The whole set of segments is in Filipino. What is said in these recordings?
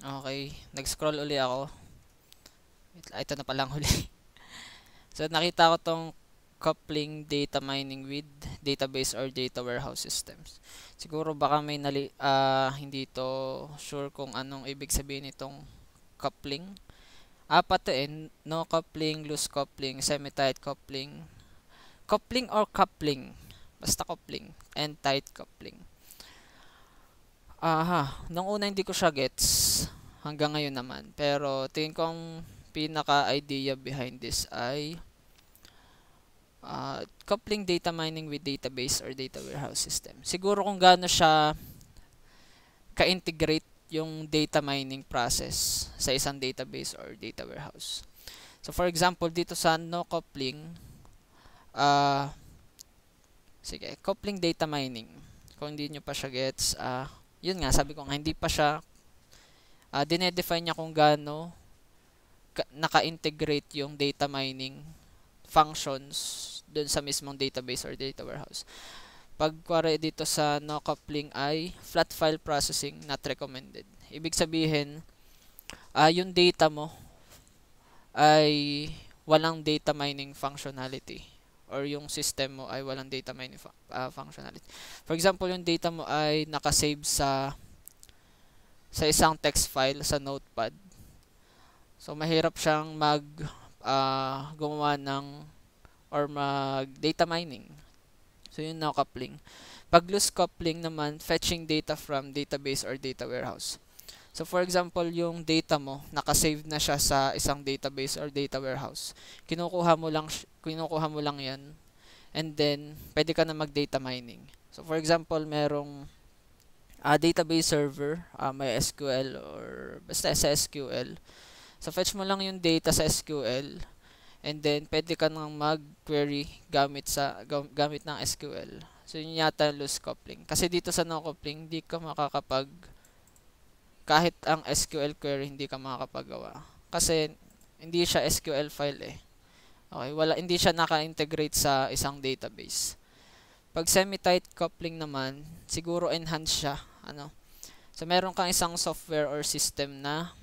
Okay, nag-scroll uli ako. Ito na palang huli. So nakita ko tong coupling data mining with database or data warehouse systems. Siguro baka may hindi to sure kung anong ibig sabihin nitong coupling. Apat to no coupling, loose coupling, semi-tight coupling, coupling or coupling. Basta coupling and tight coupling. Nung una hindi ko siya gets. Hanggang ngayon naman. Pero tingin ko ang pinaka-idea behind this ay coupling data mining with database or data warehouse system. Siguro kung gaano siya ka-integrate yung data mining process sa isang database or data warehouse. So for example, dito sa no coupling, coupling data mining. Kung hindi nyo pa siya gets, yun nga, sabi ko nga, hindi pa siya, dinedefine niya kung gaano naka-integrate yung data mining functions dun sa mismong database or data warehouse. Pag kuwari dito sa no coupling ay flat file processing not recommended. Ibig sabihin, yung data mo ay walang data mining functionality or yung system mo ay walang data mining functionality. For example, yung data mo ay nakasave sa isang text file sa notepad. So mahirap siyang gumawa ng or mag data mining. So yun na coupling. Pag loose coupling naman, fetching data from database or data warehouse. So for example, yung data mo nakasave na siya sa isang database or data warehouse. Kinukuha mo lang 'yan and then pwede ka na mag-data mining. So for example, merong database server, may SQL or basta sa SQL. So fetch mo lang yung data sa SQL. And then, pwede ka nang mag-query gamit ng SQL. So, yun yata loose coupling. Kasi dito sa no coupling, hindi ka kahit ang SQL query, hindi ka makakapagawa. Kasi, hindi siya SQL file eh. Okay, hindi siya naka-integrate sa isang database. Pag semi-tight coupling naman, siguro enhance siya. So, meron kang isang software or system na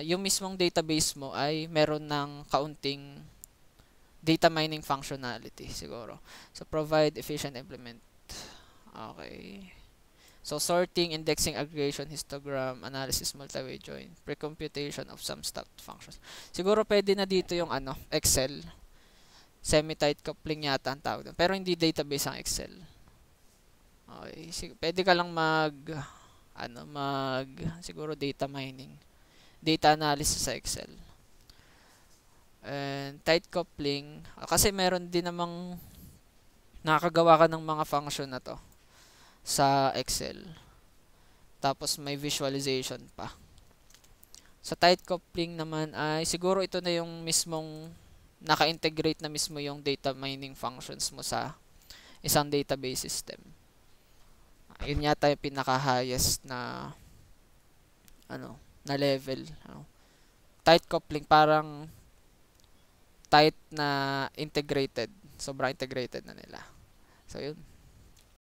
yung mismong database mo ay meron ng kaunting data mining functionality siguro. So, provide efficient implement. Okay. So, sorting, indexing, aggregation, histogram, analysis, multi-way join, pre-computation of some stopped functions. Siguro pwede na dito yung Excel. Semi-tight coupling yata ang tawag doon. Pero hindi database ang Excel. Okay. Pwede ka lang siguro data mining, data analysis sa Excel. And tight coupling, kasi meron din namang nakakagawa ka ng mga function na to sa Excel. Tapos may visualization pa. Sa tight coupling naman ay siguro ito na yung mismong naka-integrate na mismo yung data mining functions mo sa isang database system. Yun yata yung pinaka-highest na level. Tight coupling, parang tight na integrated. Sobrang integrated na nila. So, yun.